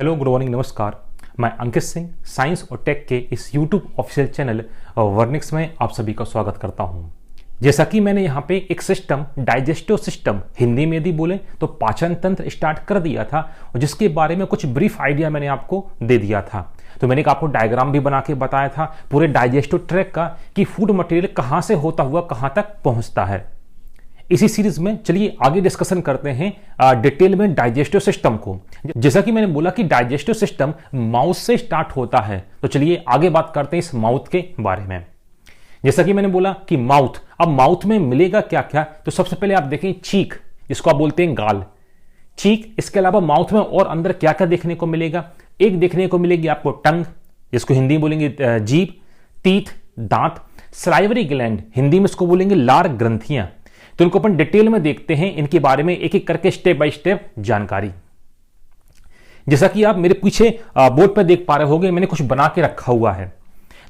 Hello, good morning, नमस्कार। मैं Ankit Singh science और टेक के इस यूट्यूब ऑफिशियल चैनल वर्निक्स में आप सभी का स्वागत करता हूं। जैसा कि मैंने यहाँ पे एक सिस्टम, डाइजेस्टिव सिस्टम, हिंदी में यदि बोले तो पाचन तंत्र स्टार्ट कर दिया था और जिसके बारे में कुछ ब्रीफ आइडिया मैंने आपको दे दिया था। तो मैंने आपको डायग्राम भी बना के बताया था पूरे डाइजेस्टिव ट्रैक का कि फूड मटेरियल कहाँ से होता हुआ कहाँ तक पहुँचता है। इसी सीरीज में चलिए आगे डिस्कशन करते हैं डिटेल में डाइजेस्टिव सिस्टम को। जैसा कि मैंने बोला कि डाइजेस्टिव सिस्टम माउथ से स्टार्ट होता है, तो चलिए आगे बात करते हैं इस माउथ के बारे में। जैसा कि मैंने बोला कि माउथ, अब माउथ में मिलेगा क्या क्या, तो सबसे पहले आप देखें चीक, जिसको आप बोलते हैं गाल, चीक। इसके अलावा माउथ में और अंदर क्या क्या देखने को मिलेगा, एक देखने को मिलेगी आपको टंग, जिसको हिंदी में बोलेंगे जीभ, टीथ, दांत, सलाइवरी ग्लैंड, हिंदी में इसको बोलेंगे लार ग्रंथियां। तो इनको अपन डिटेल में देखते हैं, इनके बारे में एक एक करके स्टेप बाय स्टेप जानकारी। जैसा कि आप मेरे पीछे बोर्ड पर देख पा रहे होंगे, मैंने कुछ बना के रखा हुआ है।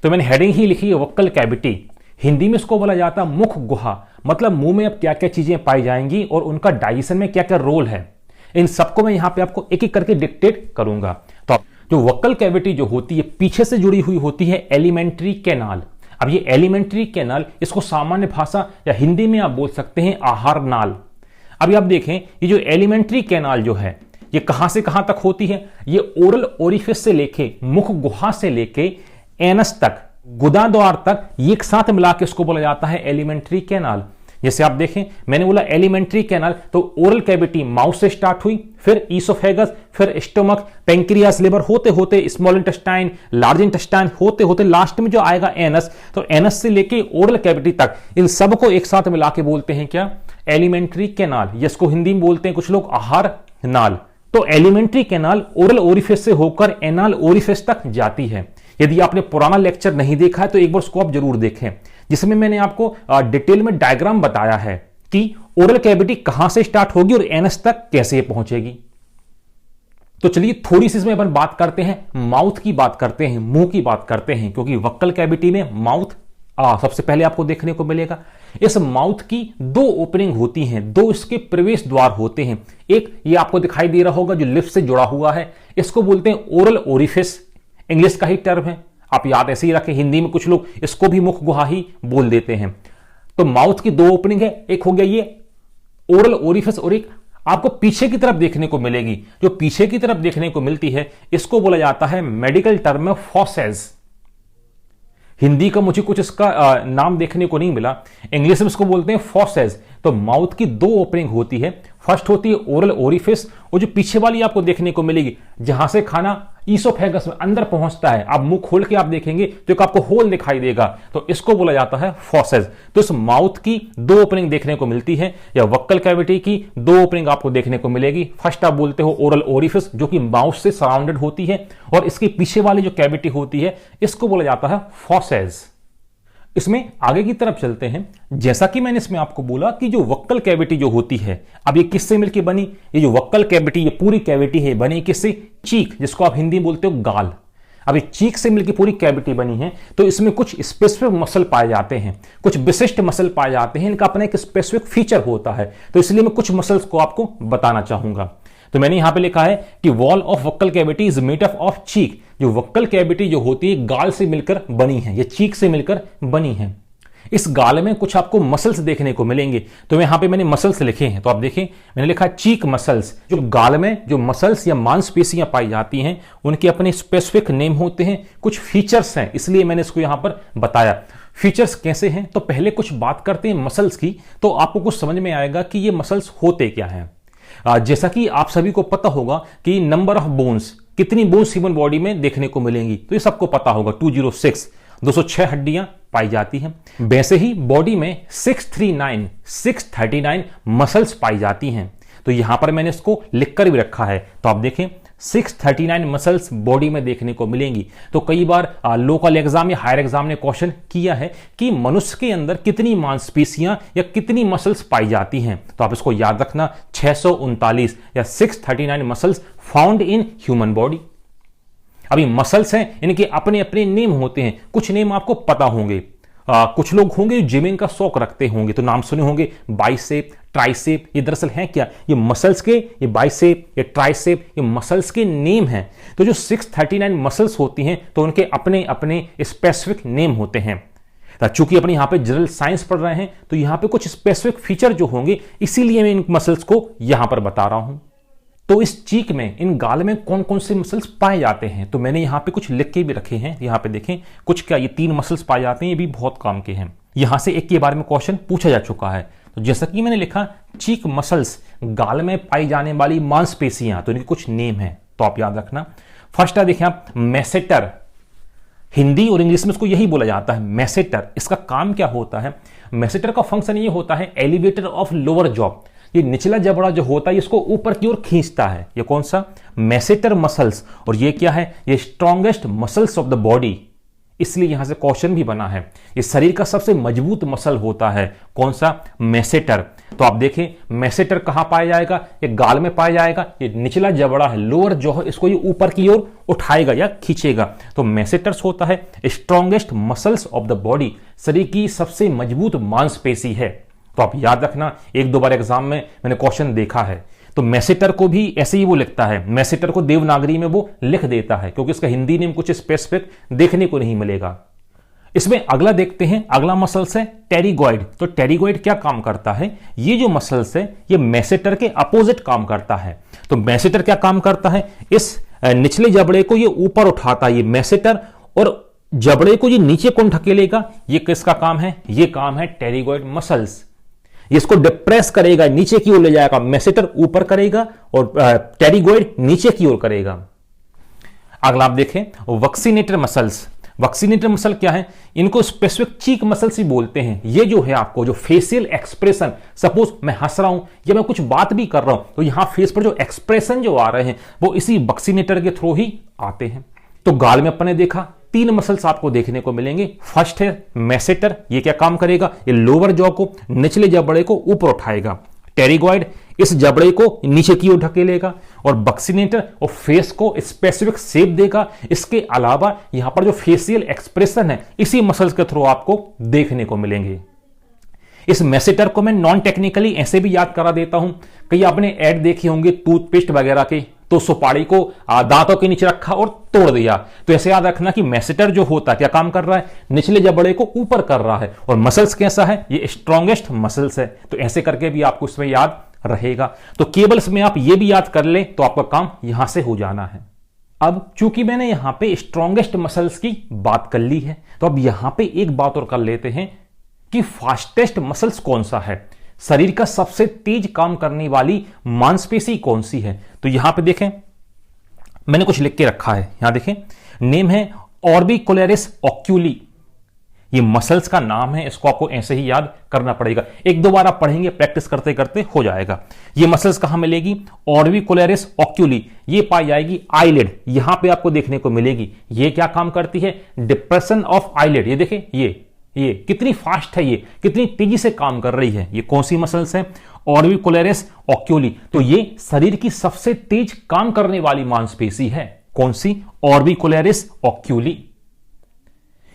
तो मैंने हेडिंग ही लिखी है वक्कल कैविटी। हिंदी में इसको बोला जाता है मुख गुहा, मतलब मुंह में अब क्या क्या चीजें पाई जाएंगी और उनका डाइजेशन में क्या क्या रोल है, इन सबको मैं यहां पे आपको एक एक करके डिक्टेट करूंगा। तो जो वक्कल कैविटी जो होती है पीछे से जुड़ी हुई होती है एलिमेंट्री कैनाल। अब ये एलिमेंट्री कैनाल, इसको सामान्य भाषा या हिंदी में आप बोल सकते हैं आहार नाल। अभी आप देखें ये जो एलिमेंट्री कैनाल जो है ये कहां से कहां तक होती है, ये ओरल ओरिफिस से लेके मुख गुहा से लेके एनस तक, गुदा द्वार तक, ये एक साथ मिला के इसको बोला जाता है एलिमेंट्री कैनाल। जैसे आप देखें मैंने बोला एलिमेंट्री कैनाल, तो ओरल कैविटी माउथ से स्टार्ट हुई, फिर ईसोफेगस, फिर स्टोमक, पेंक्रियास, लिवर होते होते स्मॉल इंटेस्टाइन, लार्ज इंटेस्टाइन होते होते लास्ट में जो आएगा एनस, तो एनस से लेके ओरल कैविटी तक, इन सबको एक साथ मिला के बोलते हैं क्या, एलिमेंट्री कैनाल। जिसको हिंदी में बोलते हैं कुछ लोग आहार नाल। तो एलिमेंट्री कैनाल ओरल ओरिफिस से होकर एनाल ओरिफिस तक जाती है। यदि आपने पुराना लेक्चर नहीं देखा है तो एक बार उसको आप जरूर देखें, जिसमें मैंने आपको डिटेल में डायग्राम बताया है कि ओरल कैविटी कहां से स्टार्ट होगी और एनस तक कैसे पहुंचेगी। तो चलिए थोड़ी सी इसमें अपन बात करते हैं, माउथ की बात करते हैं, मुंह की बात करते हैं, क्योंकि वक्कल कैविटी में माउथ सबसे पहले आपको देखने को मिलेगा। इस माउथ की दो ओपनिंग होती हैं, दो इसके प्रवेश द्वार होते हैं। एक ये आपको दिखाई दे रहा होगा जो लिप्स से जुड़ा हुआ है, इसको बोलते हैं ओरल ओरिफिस, इंग्लिश का ही टर्म है, आप याद ऐसे ही रखें। हिंदी में कुछ लोग इसको भी मुख गुहा ही बोल देते हैं। तो माउथ की दो ओपनिंग है, एक हो गया ये ओरल ओरिफिस और एक आपको पीछे की तरफ देखने को मिलेगी। जो पीछे की तरफ देखने को मिलती है इसको बोला जाता है मेडिकल टर्म में फॉसेज। हिंदी का मुझे कुछ इसका नाम देखने को नहीं मिला, इंग्लिश में इसको बोलते हैं फॉसेज। तो माउथ की दो ओपनिंग होती है, फर्स्ट होती है ओरल ओरिफिस, और जो पीछे वाली आपको देखने को मिलेगी जहां से खाना ईसोफेगस में अंदर पहुंचता है, आप मुंह खोल के आप देखेंगे तो एक आपको होल दिखाई देगा, तो इसको बोला जाता है फॉसेज। तो इस माउथ की दो ओपनिंग देखने को मिलती है, या वक्कल कैविटी की दो ओपनिंग आपको देखने को मिलेगी। फर्स्ट आप बोलते हो ओरल ओरिफिस, जो कि माउथ से सराउंडेड होती है, और इसके पीछे वाली जो कैविटी होती है इसको बोला जाता है फॉसेज। इसमें आगे की तरफ चलते हैं। जैसा कि मैंने इसमें आपको बोला कि जो वक्कल कैविटी जो होती है, अब ये किससे मिलकर बनी, ये जो वक्कल कैविटी, ये पूरी कैविटी है बनी किससे, चीक, जिसको आप हिंदी में बोलते हो गाल। अब ये चीक से मिलकर पूरी कैविटी बनी है, तो इसमें कुछ स्पेसिफिक मसल पाए जाते हैं, कुछ विशिष्ट मसल पाए जाते हैं, इनका अपना एक स्पेसिफिक फीचर होता है। तो इसलिए मैं कुछ मसल्स को आपको बताना चाहूंगा। तो मैंने यहां पे लिखा है कि wall of buccal cavity is made up of cheek. जो वक्कल कैविटी जो होती है गाल से मिलकर बनी है, ये चीक से मिलकर बनी है। इस गाल में कुछ आपको मसल्स देखने को मिलेंगे, तो यहां पे मैंने मसल्स लिखे हैं। तो आप देखें मैंने लिखा है चीक मसल्स। जो गाल में जो मसल्स या मांसपेशियां पाई जाती हैं उनके अपने स्पेसिफिक नेम होते हैं, कुछ फीचर्स हैं, इसलिए मैंने इसको यहां पर बताया। फीचर्स कैसे हैं, तो पहले कुछ बात करते हैं मसल्स की, तो आपको कुछ समझ में आएगा कि ये मसल्स होते क्या हैं। जैसा कि आप सभी को पता होगा कि नंबर ऑफ बोन्स, कितनी बोन्स ह्यूमन बॉडी में देखने को मिलेंगी, तो ये सबको पता होगा 206, 206 हड्डियां पाई जाती हैं। वैसे ही बॉडी में 639 मसल्स पाई जाती हैं। तो यहां पर मैंने इसको लिखकर भी रखा है, तो आप देखें 639 मसल्स बॉडी में देखने को मिलेंगी। तो कई बार लोकल एग्जाम या हायर एग्जाम ने क्वेश्चन किया है कि मनुष्य के अंदर कितनी मांसपेशियां या कितनी मसल्स पाई जाती हैं, तो आप इसको याद रखना 639 या 639 muscles found in human body. अभी मसल्स हैं, इनके अपने अपने नेम होते हैं, कुछ नेम आपको पता होंगे। कुछ लोग होंगे जो जिमिंग का शौक रखते होंगे, तो नाम सुने होंगे बाइसेप, ट्राइसेप। ये दरअसल है क्या, ये मसल्स के, ये बाइसेप, ये ट्राइसेप, ये मसल्स के नेम हैं। तो जो 639 मसल्स होती हैं तो उनके अपने अपने स्पेसिफिक नेम होते हैं। चूंकि अपने यहां पे जनरल साइंस पढ़ रहे हैं तो यहां पे कुछ स्पेसिफिक फीचर जो होंगे, इसीलिए मैं इन मसल्स को यहां पर बता रहा हूं। तो इस चीक में, इन गाल में कौन कौन से मसल्स पाए जाते हैं, तो मैंने यहां पे कुछ लिख के भी रखे हैं। यहां पे देखें कुछ, क्या ये 3 मसल्स पाए जाते हैं, ये भी बहुत काम के हैं। यहां से एक के बारे में क्वेश्चन पूछा जा चुका है। तो जैसा कि मैंने लिखा चीक मसल्स, गाल में पाई जाने वाली मांसपेशियां, तो इनके कुछ नेम है, तो आप याद रखना। फर्स्ट है देखिए आप, मैसेटर। हिंदी और इंग्लिश में इसको यही बोला जाता है, मैसेटर। इसका काम क्या होता है, मैसेटर का फंक्शन ये होता है एलिवेटर ऑफ लोअर जॉ। ये निचला जबड़ा जो होता है इसको ऊपर की ओर खींचता है। ये कौन सा, मैसेटर मसल्स। और ये क्या है, ये strongest muscles of the body, इसलिए यहां से क्वेश्चन भी बना है। ये शरीर का सबसे मजबूत मसल होता है, कौन सा, मैसेटर। तो आप देखें मैसेटर कहां पाया जाएगा, ये गाल में पाया जाएगा। ये निचला जबड़ा है, लोअर जो है, इसको ये ऊपर की ओर उठाएगा या खींचेगा। तो मैसेटर्स होता है strongest muscles of the body, शरीर की सबसे मजबूत मांसपेशी है। तो आप याद रखना, 1-2 बार एग्जाम में मैंने क्वेश्चन देखा है। तो मैसेटर को भी ऐसे ही वो लिखता है, मैसेटर को देवनागरी में वो लिख देता है, क्योंकि इसका हिंदी नेम कुछ स्पेसिफिक देखने को नहीं मिलेगा। इसमें अगला देखते हैं, अगला मसल्स है टेरिगॉइड। तो टेरिगॉइड क्या काम करता है, ये जो मसल्स है ये मैसेटर के अपोजिट काम करता है। तो मैसेटर क्या काम करता है, इस निचले जबड़े को ये ऊपर उठाता है ये मैसेटर, और जबड़े को ये नीचे कौन ढकेलेगा, ये किसका काम है, ये काम है टेरिगॉइड मसल्स। इसको डिप्रेस करेगा, नीचे की ओर ले जाएगा, मैसेटर ऊपर करेगा और टेरिगॉइड नीचे की ओर करेगा। अगला आप देखें वक्सीनेटर मसल्स। वक्सीनेटर मसल क्या है, इनको स्पेसिफिक चीक मसल्स ही बोलते हैं। ये जो है आपको जो फेशियल एक्सप्रेशन, सपोज मैं हंस रहा हूं या मैं कुछ बात भी कर रहा हूं, तो यहां फेस पर जो एक्सप्रेशन जो आ रहे हैं वो इसी वक्सीनेटर के थ्रू ही आते हैं। तो गाल में अपने देखा 3 मसल्स आपको देखने को मिलेंगे। फर्स्ट है मैसेटर, ये क्या काम करेगा, ये लोअर जॉ को, निचले जबड़े को ऊपर उठाएगा। टेरिगॉइड इस जबड़े को नीचे की ओर ढकेलेगा, और वक्सीनेटर और फेस को स्पेसिफिक शेप देगा। इसके अलावा यहां पर जो फेशियल एक्सप्रेशन है इसी मसल्स के थ्रू आपको देखने को मिलेंगे। इस मैसेटर को मैं नॉन टेक्निकली ऐसे भी याद करा देता हूं। कई आपने ऐड देखे होंगे टूथपेस्ट वगैरह के, तो सुपारी को दांतों के नीचे रखा और तोड़ दिया। तो ऐसे याद रखना कि मैसेटर जो होता है क्या काम कर रहा है, निचले जबड़े को ऊपर कर रहा है, और मसल्स कैसा है, ये स्ट्रॉन्गेस्ट मसल्स है। तो ऐसे करके भी आपको इसमें याद रहेगा। तो केबल्स में आप ये भी याद कर ले तो आपका काम यहां से हो जाना है। अब चूंकि मैंने यहां पे स्ट्रॉन्गेस्ट मसल्स की बात कर ली है, तो अब यहां पे एक बात और कर लेते हैं कि फास्टेस्ट मसल्स कौन सा है, शरीर का सबसे तेज काम करने वाली मांसपेशी कौन सी है। तो यहां पे देखें मैंने कुछ लिख के रखा है, यहां देखें नेम है ऑर्बिकुलरिस ऑक्यूली। ये मसल्स का नाम है, इसको आपको ऐसे ही याद करना पड़ेगा। 1-2 बार आप पढ़ेंगे, प्रैक्टिस करते करते हो जाएगा। ये मसल्स कहां मिलेगी, ऑर्बिकुलरिस ऑक्यूली, ये पाई जाएगी आईलिड, यहां पे आपको देखने को मिलेगी। ये क्या काम करती है, डिप्रेशन ऑफ आईलिड। ये देखें ये कितनी फास्ट है, ये कितनी तेजी से काम कर रही है। ये कौन सी मसल्स है, ऑर्बिकुलरिस ऑक्यूली। तो ये शरीर की सबसे तेज काम करने वाली मांसपेशी है, कौन सी, ऑर्बिकुलरिस ऑक्यूली।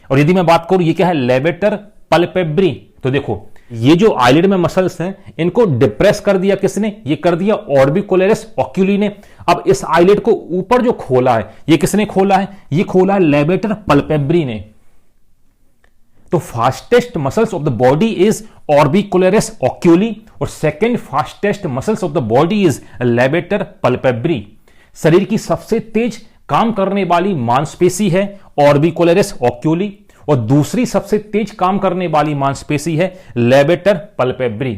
और यदि मैं बात करूं ये क्या है, लेवेटर पल्पेब्री। तो देखो ये जो आईलिड में मसल्स हैं इनको डिप्रेस कर दिया किसने, ये कर दिया ऑर्बिकुलरिस ऑक्यूली ने। अब इस आईलिड को ऊपर जो खोला है ये किसने खोला है, ये खोला है लेवेटर पल्पेब्री ने। तो fastest muscles of the body is orbicularis oculi, और second fastest muscles of the body is levator palpebrae. शरीर की सबसे तेज काम करने वाली मांसपेशी है ऑर्बिकुलरिस ऑक्यूली, और दूसरी सबसे तेज काम करने वाली मांसपेशी है लेवेटर पल्पेब्री।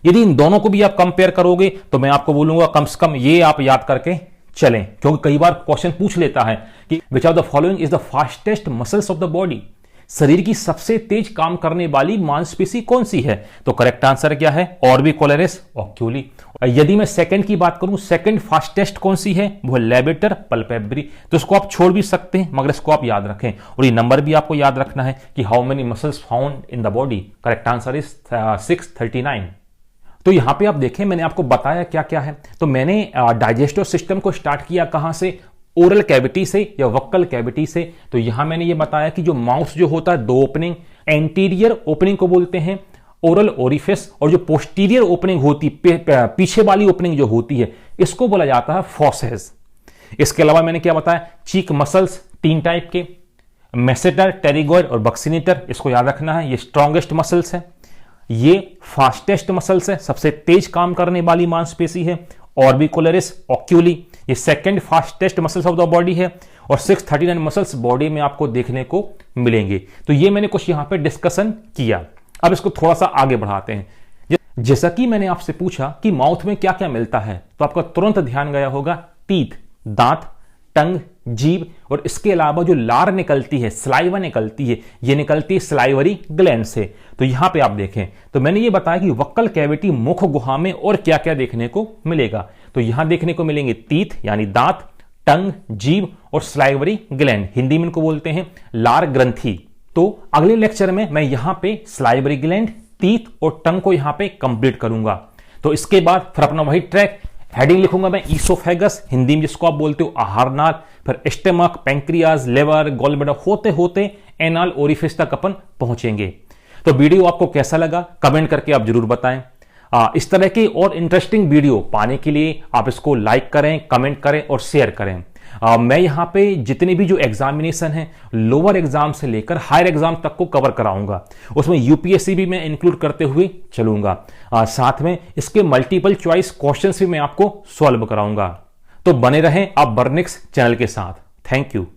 यदि इन दोनों को भी आप कंपेयर करोगे तो मैं आपको बोलूंगा कम से कम ये आप याद करके चलें, क्योंकि कई बार क्वेश्चन पूछ लेता है कि which of the following is the fastest muscles of the body, शरीर की सबसे तेज काम करने वाली मांसपेशी कौन सी है। तो करेक्ट आंसर क्या है, ऑर्बिकुलरिस ऑक्यूली। यदि मैं सेकंड की बात करूं, सेकंड फास्टेस्ट कौन सी है, वो लेवेटर पल्पेब्री। तो इसको आप छोड़ भी सकते हैं मगर इसको आप याद रखें, और ये नंबर भी आपको याद रखना है कि how many muscles found in the body. Correct answer is 639। तो यहां पे आप देखें मैंने आपको बताया क्या क्या है। तो मैंने डाइजेस्टिव सिस्टम को स्टार्ट किया कहां से, ओरल कैविटी से या वक्कल कैविटी से। तो यहां मैंने ये बताया कि जो माउथ जो होता है, दो ओपनिंग, एंटीरियर ओपनिंग को बोलते हैं ओरल ओरिफिस, और जो पोस्टीरियर ओपनिंग होती पीछे वाली ओपनिंग जो होती है, इसको बोला जाता है फॉसेस। इसके अलावा मैंने क्या बताया, चीक मसल्स 3 टाइप के, मेसेटर, टेरिगोइड और बक्सीनेटर, इसको याद रखना है, ये स्ट्रॉन्गेस्ट मसल्स है, ये फास्टेस्ट मसल्स है, सबसे तेज काम करने वाली मांसपेशी है। ऑर्बिकुलरिस ऑक्यूली, ये second fastest muscles of the body है, और 639 मसल्स बॉडी में आपको देखने को मिलेंगे। तो ये मैंने कुछ यहां पे डिस्कशन किया। अब इसको थोड़ा सा आगे बढ़ाते हैं। जैसा कि मैंने आपसे पूछा कि माउथ में क्या क्या मिलता है, तो आपका तुरंत ध्यान गया होगा टीथ, दांत, टंग, जीभ, और इसके अलावा जो लार निकलती है, सलाइवा निकलती है, ये निकलती है सलाइवरी ग्लैंड से। तो यहां पे आप देखें तो मैंने ये बताया कि वक्कल कैविटी मुख गुहा में और क्या क्या देखने को मिलेगा। तो यहां देखने को मिलेंगे टीथ यानी दांत, टंग, जीभ और सलाइवरी ग्लैंड, हिंदी में इनको बोलते हैं लार ग्रंथि। तो अगले लेक्चर में मैं यहां पे सलाइवरी ग्लैंड, टीथ और टंग को यहां पे कंप्लीट करूंगा। तो इसके बाद फिर अपना वही ट्रैक, हेडिंग लिखूंगा मैं ईसोफेगस, हिंदी में जिसको आप बोलते हो आहार नाल, फिर stomach, pancreas, liver, gall bladder, होते होते एनाल ओरिफिस तक अपन पहुंचेंगे। तो वीडियो आपको कैसा लगा कमेंट करके आप जरूर बताएं। इस तरह के और इंटरेस्टिंग वीडियो पाने के लिए आप इसको लाइक करें, कमेंट करें और शेयर करें। मैं यहां पे जितने भी जो एग्जामिनेशन है, लोअर एग्जाम से लेकर हायर एग्जाम तक को कवर कराऊंगा, उसमें यूपीएससी भी मैं इंक्लूड करते हुए चलूंगा। साथ में इसके मल्टीपल चॉइस क्वेश्चंस भी मैं आपको सॉल्व कराऊंगा। तो बने रहें आप वर्निक्स चैनल के साथ। Thank you.